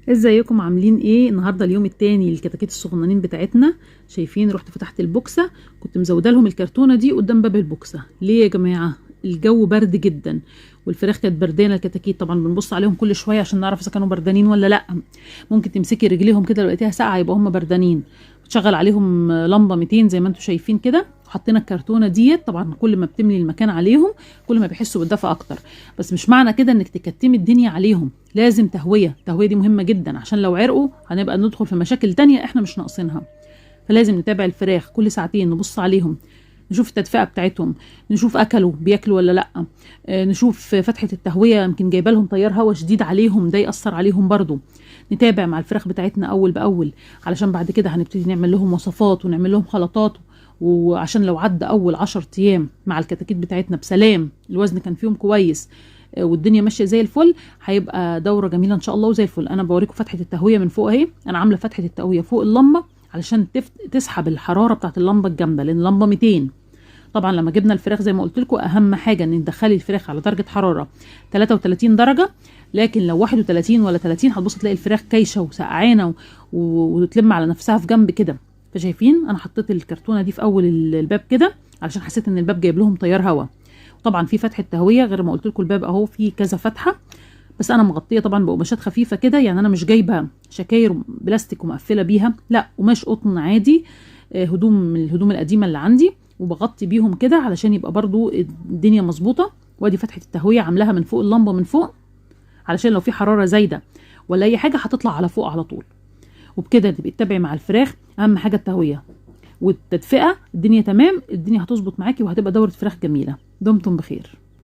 ازيكم عاملين ايه؟ النهارده اليوم التاني للكتاكيت الصغننين بتاعتنا. شايفين رحت فتحت البوكسه، كنت مزوده لهم الكرتونه دي قدام باب البوكسه. ليه يا جماعه؟ الجو برد جدا والفراخ كانت بردانه. الكتاكيت طبعا بنبص عليهم كل شويه عشان نعرف اذا كانوا بردانين ولا لا. ممكن تمسكي رجليهم كده لو لقيتيها ساقعه يبقى هم بردانين. تشغل عليهم لمبه 200 زي ما انتم شايفين كده، وحطينا الكرتونه ديت. طبعا كل ما بتملي المكان عليهم كل ما بيحسوا بالدفء اكتر، بس مش معنى كده انك تكتمي الدنيا عليهم. لازم تهويه دي مهمه جدا، عشان لو عرقوا هنبقى ندخل في مشاكل تانية احنا مش ناقصينها. فلازم نتابع الفراخ كل ساعتين، نبص عليهم، نشوف التدفئه بتاعتهم، نشوف بياكلوا ولا لا. نشوف فتحه التهويه، يمكن جايبه لهم تيار هواء شديد عليهم، ده ياثر عليهم برضو. نتابع مع الفراخ بتاعتنا اول باول، علشان بعد كده هنبتدي نعمل لهم وصفات ونعمل لهم خلطات. وعشان لو عدى اول 10 ايام مع الكتاكيت بتاعتنا بسلام، الوزن كان فيهم كويس والدنيا ماشيه زي الفل، هيبقى دوره جميله ان شاء الله وزي الفل. انا بوريكم فتحه التهويه من فوق اهي. انا عامله فتحه التهويه فوق اللمبه علشان تسحب الحراره بتاعت اللمبه الجامده، لان اللمبه 200. طبعا لما جبنا الفراخ زي ما قلت لكم، اهم حاجه ان تدخلي الفراخ على درجه حراره 33 درجه. لكن لو 31 ولا 30 هتبص تلاقي الفراخ كايشه وسقعانه وتلم على نفسها في جنب كده. فشايفين انا حطيت الكرتونه دي في اول الباب كده علشان حسيت ان الباب جايب لهم تيار هواء. طبعا في فتحه تهويه غير ما قلت لكم، الباب اهو فيه كذا فتحه، بس انا مغطيه طبعا بقماشات خفيفه كده. يعني انا مش جايبه شكاير بلاستيك ومقفله بيها، لا، قماش قطن عادي، هدوم من الهدوم القديمه اللي عندي، وبغطي بيهم كده علشان يبقى برضو الدنيا مظبوطه. وادي فتحه التهويه عاملاها من فوق اللمبه من فوق، علشان لو في حراره زايده ولا اي حاجه هتطلع على فوق على طول. وبكده تبقي تتابعي مع الفراخ. اهم حاجه التهويه والتدفئه، الدنيا تمام، الدنيا هتظبط معاكي وهتبقى دوره فراخ جميله. دمتم بخير.